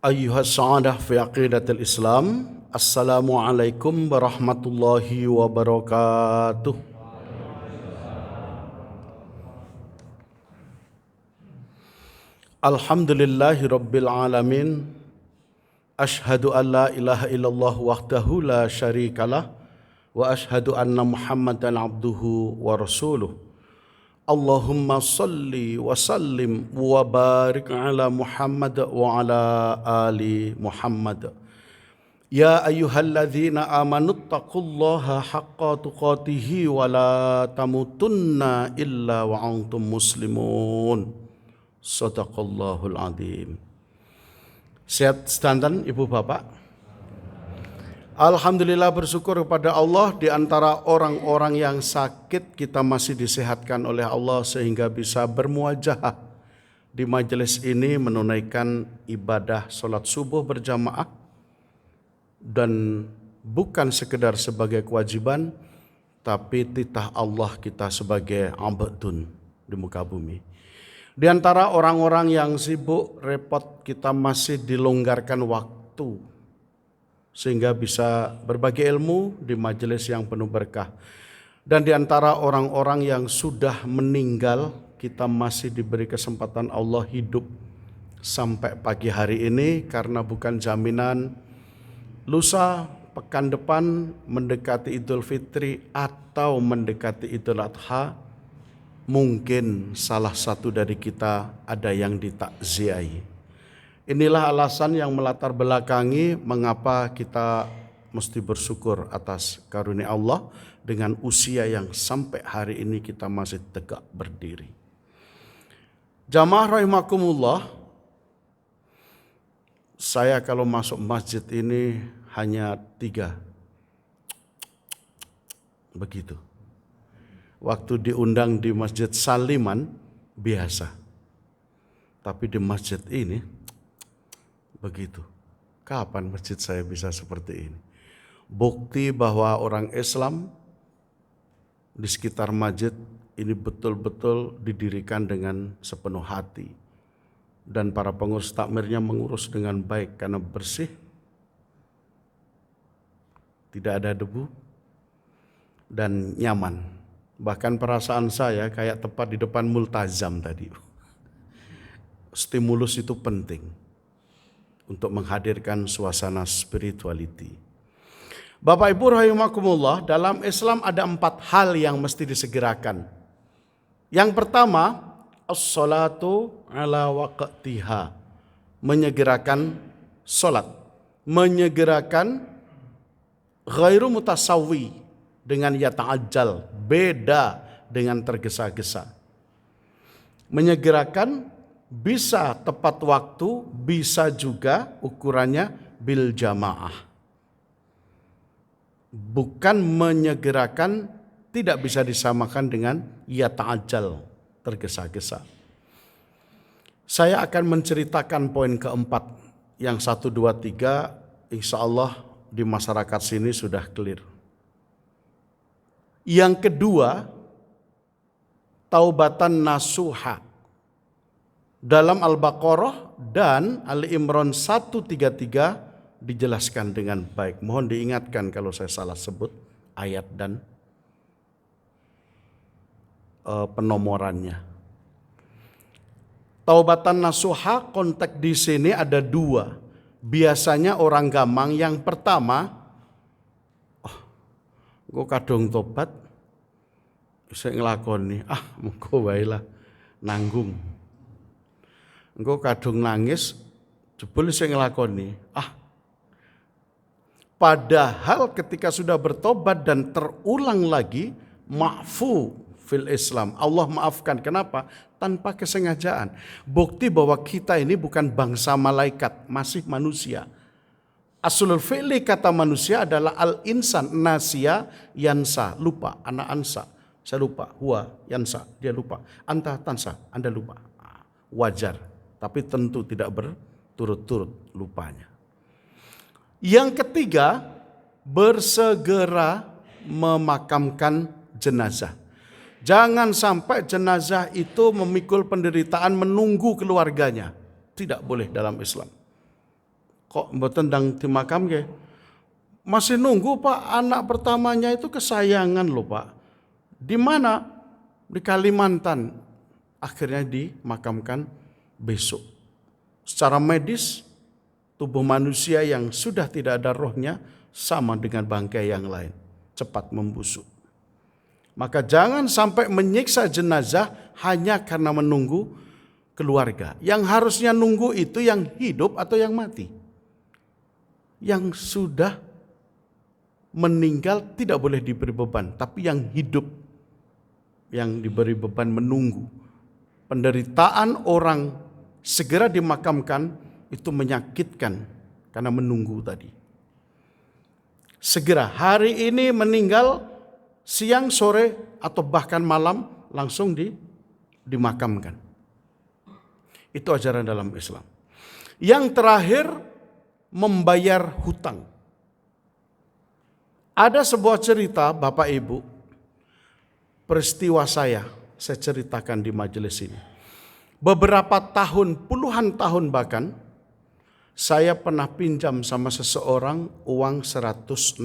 Ayyuhas sa'adah fi aqidatil Islam. Assalamualaikum warahmatullahi wabarakatuh. Alhamdulillahi rabbil alamin. Ashhadu an la ilaha illallah wahdahu la syarikalah wa ashhadu anna Muhammadan abduhu wa rasuluh. Allahumma salli wa sallim wa barik ala Muhammad wa ala ali Muhammad. Ya ayyuhalladzina amanu taqullaha haqqa tuqatihi wa la tamutunna illa wa antum muslimun. Sadaqallahul azim. Sehat standan Ibu Bapak? Alhamdulillah, bersyukur kepada Allah, di antara orang-orang yang sakit kita masih disehatkan oleh Allah sehingga bisa bermuajahah di majelis ini menunaikan ibadah sholat subuh berjamaah, dan bukan sekedar sebagai kewajiban tapi titah Allah kita sebagai abdun di muka bumi. Di antara orang-orang yang sibuk repot kita masih dilonggarkan waktu sehingga bisa berbagi ilmu di majelis yang penuh berkah. Dan di antara orang-orang yang sudah meninggal, kita masih diberi kesempatan Allah hidup sampai pagi hari ini, karena bukan jaminan lusa, pekan depan mendekati Idul Fitri atau mendekati Idul Adha, mungkin salah satu dari kita ada yang ditakziai. Inilah alasan yang melatar belakangi mengapa kita mesti bersyukur atas karunia Allah dengan usia yang sampai hari ini kita masih tegak berdiri. Jamaah rahimakumullah, saya kalau masuk masjid ini hanya 3. Begitu. Waktu diundang di Masjid Saliman biasa. Tapi di masjid ini begitu. Kapan masjid saya bisa seperti ini? Bukti bahwa orang Islam di sekitar masjid ini betul-betul didirikan dengan sepenuh hati. Dan para pengurus takmirnya mengurus dengan baik karena bersih, tidak ada debu, dan nyaman. Bahkan perasaan saya kayak tepat di depan multazam tadi. Stimulus itu penting untuk menghadirkan suasana spirituality. Bapak Ibu rahimakumullah, dalam Islam ada 4 hal yang mesti disegerakan. Yang pertama, as-salatu ala waqtiha, menyegerakan salat, menyegerakan ghairu mutasawwi dengan yata'ajjal, beda dengan tergesa-gesa. Menyegerakan bisa tepat waktu, bisa juga ukurannya bil jamaah. Bukan menyegerakan, tidak bisa disamakan dengan yata'ajjal, tergesa-gesa. Saya akan menceritakan poin keempat, yang 1, 2, 3 insya Allah di masyarakat sini sudah clear. Yang kedua, taubatan nasuha. Dalam Al-Baqarah dan Ali Imran 133 dijelaskan dengan baik. Mohon diingatkan kalau saya salah sebut ayat dan penomorannya. Taubatan nasuha, konteks di sini ada 2. Biasanya orang gampang, yang pertama, gue kadung tobat, saya ngelakoni, mengko wae lah, nanggung. Engko kadung nangis, jebul sing nglakoni. Padahal ketika sudah bertobat dan terulang lagi, ma'fu fil Islam. Allah maafkan. Kenapa? Tanpa kesengajaan. Bukti bahwa kita ini bukan bangsa malaikat, masih manusia. Aslul fi'li kata manusia adalah al-insan, nasya, yansa, lupa, ana ansa. Saya lupa, huwa, yansa, dia lupa. Anta tansa, Anda lupa. Wajar. Tapi tentu tidak berturut-turut lupanya. Yang ketiga, bersegera memakamkan jenazah. Jangan sampai jenazah itu memikul penderitaan menunggu keluarganya. Tidak boleh dalam Islam. Kok mboten ndang dimakamke? Masih nunggu Pak, anak pertamanya itu kesayangan loh Pak. Di mana? Di Kalimantan. Akhirnya dimakamkan besok. Secara medis, tubuh manusia yang sudah tidak ada rohnya sama dengan bangkai yang lain. Cepat membusuk. Maka jangan sampai menyiksa jenazah hanya karena menunggu keluarga. Yang harusnya nunggu itu yang hidup atau yang mati. Yang sudah meninggal tidak boleh diberi beban, tapi yang hidup yang diberi beban menunggu. Penderitaan orang segera dimakamkan itu menyakitkan karena menunggu tadi. Segera hari ini meninggal, siang, sore atau bahkan malam langsung dimakamkan. Itu ajaran dalam Islam. Yang terakhir, membayar hutang. Ada sebuah cerita Bapak Ibu, peristiwa saya ceritakan di majelis ini. Beberapa tahun, puluhan tahun bahkan, saya pernah pinjam sama seseorang uang 160.000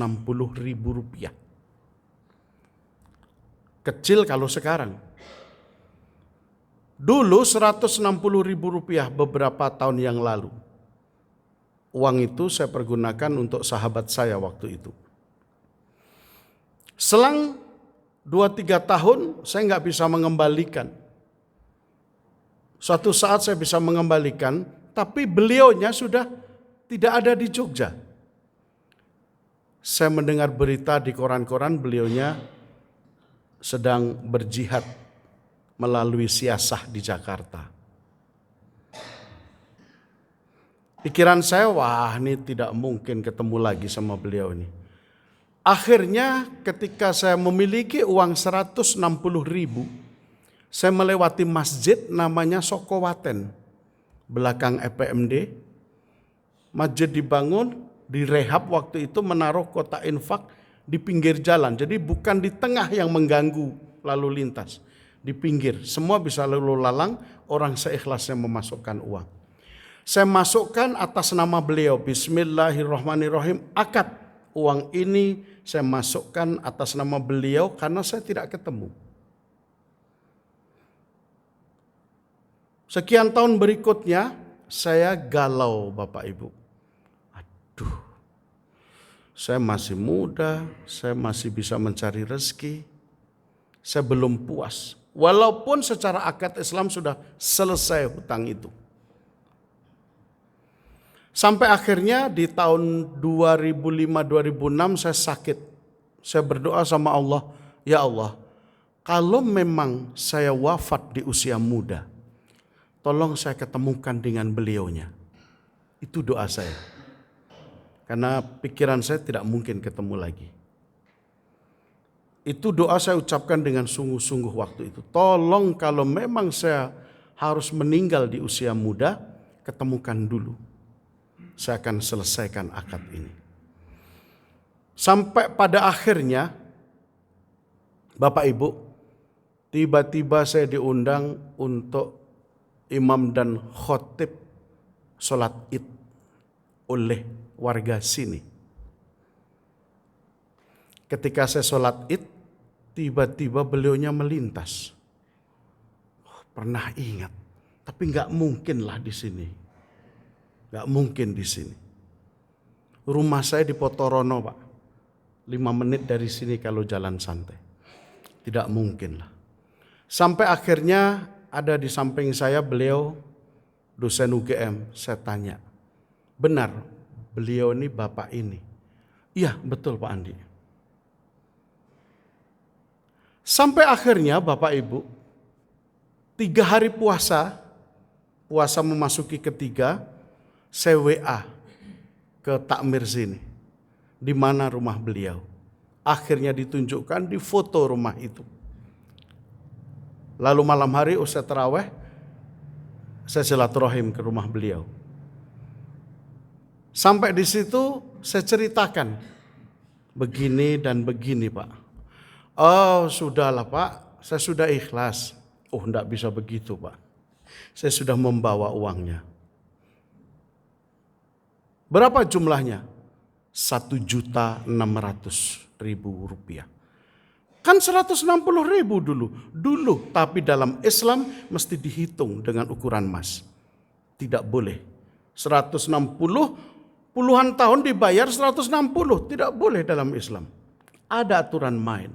rupiah. Kecil kalau sekarang. Dulu 160.000 rupiah beberapa tahun yang lalu. Uang itu saya pergunakan untuk sahabat saya waktu itu. Selang 2-3 tahun saya nggak bisa mengembalikan. Suatu saat saya bisa mengembalikan, tapi beliaunya sudah tidak ada di Jogja. Saya mendengar berita di koran-koran beliaunya sedang berjihad melalui siasah di Jakarta. Pikiran saya, wah ini tidak mungkin ketemu lagi sama beliau ini. Akhirnya ketika saya memiliki uang 160.000, saya melewati masjid namanya Sokowaten, belakang EPMD. Masjid dibangun, direhab waktu itu menaruh kotak infak di pinggir jalan. Jadi bukan di tengah yang mengganggu lalu lintas. Di pinggir, semua bisa lalu lalang, orang seikhlasnya memasukkan uang. Saya masukkan atas nama beliau, Bismillahirrahmanirrahim, akad uang ini saya masukkan atas nama beliau karena saya tidak ketemu. Sekian tahun berikutnya saya galau Bapak Ibu. Aduh, saya masih muda, saya masih bisa mencari rezeki. Saya belum puas. Walaupun secara akad Islam sudah selesai hutang itu. Sampai akhirnya di tahun 2005-2006 saya sakit. Saya berdoa sama Allah, ya Allah, kalau memang saya wafat di usia muda, tolong saya ketemukan dengan beliaunya. Itu doa saya. Karena pikiran saya tidak mungkin ketemu lagi. Itu doa saya ucapkan dengan sungguh-sungguh waktu itu. Tolong kalau memang saya harus meninggal di usia muda, ketemukan dulu. Saya akan selesaikan akad ini. Sampai pada akhirnya, Bapak Ibu, tiba-tiba saya diundang untuk imam dan khotib sholat id oleh warga sini. Ketika saya sholat id, tiba-tiba beliaunya melintas. Pernah ingat, tapi nggak mungkin lah di sini. Nggak mungkin di sini. Rumah saya di Potorono Pak. 5 menit dari sini kalau jalan santai. Tidak mungkin lah. Sampai akhirnya ada di samping saya beliau dosen UGM. Saya tanya, benar beliau ini bapak ini? Iya betul Pak Andi. Sampai akhirnya Bapak Ibu, 3 hari puasa memasuki ketiga, saya WA ke takmir sini, di mana rumah beliau. Akhirnya ditunjukkan di foto rumah itu. Lalu malam hari usai tarawih, saya silaturahim ke rumah beliau. Sampai di situ saya ceritakan, begini dan begini Pak. Oh sudahlah Pak, saya sudah ikhlas. Oh, enggak bisa begitu Pak. Saya sudah membawa uangnya. Berapa jumlahnya? 1.600.000 rupiah. Kan 160.000 dulu. Tapi dalam Islam mesti dihitung dengan ukuran emas. Tidak boleh 160 puluhan tahun dibayar 160. Tidak boleh dalam Islam. Ada aturan main.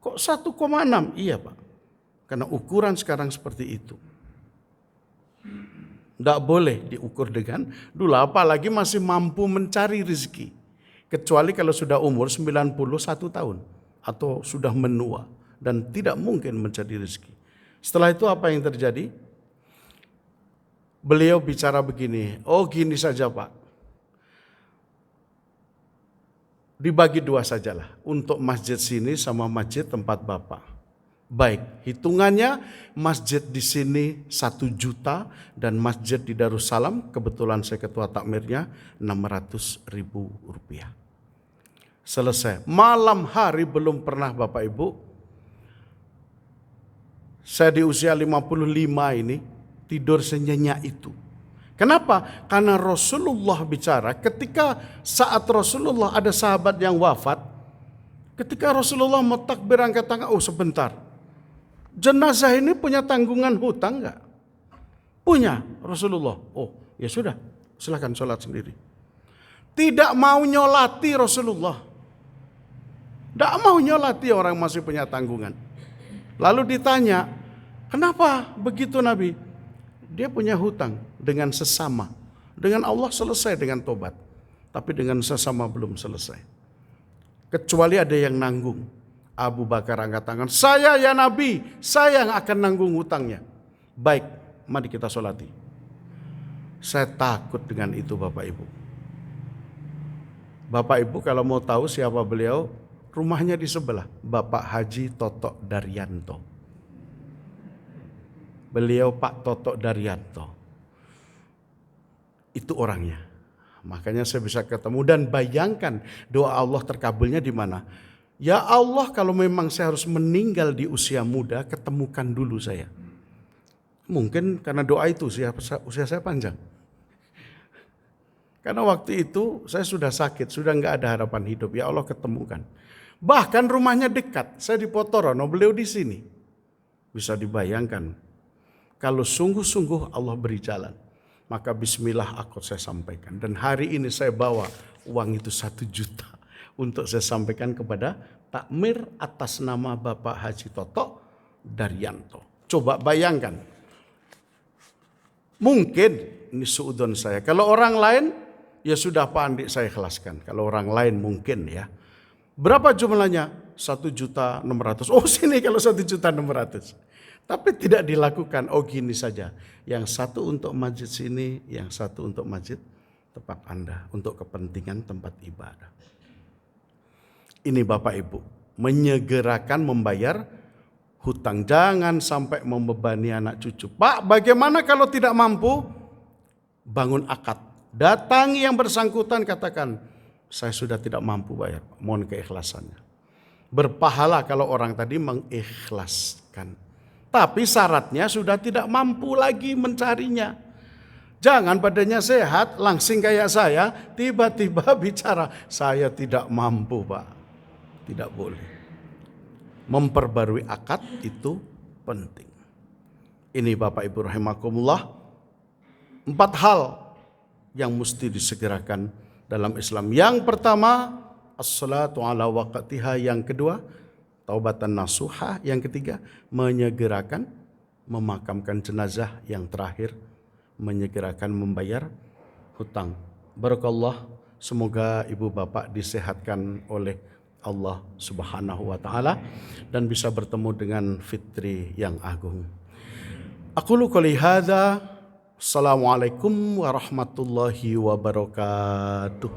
Kok 1,6? Iya Pak. Karena ukuran sekarang seperti itu. Tidak boleh diukur dengan dulu. Apalagi masih mampu mencari rezeki. Kecuali kalau sudah umur 91 tahun. Atau sudah menua. Dan tidak mungkin mencari rezeki. Setelah itu apa yang terjadi? Beliau bicara begini. Oh gini saja Pak. Dibagi dua sajalah. Untuk masjid sini sama masjid tempat Bapak. Baik, hitungannya masjid di sini 1 juta dan masjid di Darussalam, kebetulan saya ketua takmirnya, 600.000 rupiah. Selesai. Malam hari belum pernah Bapak Ibu. Saya di usia 55 ini tidur senyenyak itu. Kenapa? Karena Rasulullah bicara ketika saat Rasulullah ada sahabat yang wafat. Ketika Rasulullah mau takbir angkat tangan, oh sebentar. Jenazah ini punya tanggungan hutang enggak? Punya Rasulullah. Oh ya sudah, silakan sholat sendiri. Tidak mau nyolati Rasulullah. Tidak mau nyolati orang masih punya tanggungan. Lalu ditanya, kenapa begitu Nabi? Dia punya hutang dengan sesama. Dengan Allah selesai dengan tobat. Tapi dengan sesama belum selesai. Kecuali ada yang nanggung. Abu Bakar angkat tangan, saya ya Nabi, saya yang akan nanggung hutangnya. Baik, mari kita sholati. Saya takut dengan itu Bapak Ibu. Bapak Ibu kalau mau tahu siapa beliau, rumahnya di sebelah. Bapak Haji Toto Daryanto. Beliau Pak Toto Daryanto. Itu orangnya. Makanya saya bisa ketemu dan bayangkan doa Allah terkabulnya di mana. Ya Allah, kalau memang saya harus meninggal di usia muda, ketemukan dulu saya. Mungkin karena doa itu usia saya panjang. Karena waktu itu saya sudah sakit, sudah nggak ada harapan hidup. Ya Allah ketemukan. Bahkan rumahnya dekat, saya di Potorono, beliau di sini. Bisa dibayangkan. Kalau sungguh-sungguh Allah beri jalan, maka bismillah aku saya sampaikan. Dan hari ini saya bawa uang itu 1 juta. Untuk saya sampaikan kepada takmir atas nama Bapak Haji Toto Daryanto. Coba bayangkan. Mungkin ini suudon saya. Kalau orang lain ya sudah Pak Andi saya ikhlaskan. Kalau orang lain mungkin ya. Berapa jumlahnya? 1.600.000. Oh sini kalau 1.600.000. Tapi tidak dilakukan. Oh gini saja. Yang satu untuk masjid sini, yang satu untuk masjid tempat Anda. Untuk kepentingan tempat ibadah. Ini Bapak Ibu, menyegerakan membayar hutang. Jangan sampai membebani anak cucu. Pak, bagaimana kalau tidak mampu? Bangun akad. Datangi yang bersangkutan, katakan, saya sudah tidak mampu bayar. Mohon keikhlasannya. Berpahala kalau orang tadi mengikhlaskan. Tapi syaratnya sudah tidak mampu lagi mencarinya. Jangan badannya sehat, langsing kayak saya, tiba-tiba bicara, saya tidak mampu Pak. Tidak boleh. Memperbarui akad itu penting. Ini Bapak Ibu rahimakumullah. 4 hal yang mesti disegerakan dalam Islam. Yang pertama, as-salatu ala waqtiha. Yang kedua, taubatan nasuha. Yang ketiga, menyegerakan memakamkan jenazah. Yang terakhir, menyegerakan membayar hutang. Barakallah, semoga ibu bapak disehatkan oleh Allah Subhanahu wa taala dan bisa bertemu dengan fitri yang agung. Aqulu qouli hadza. Assalamualaikum warahmatullahi wabarakatuh.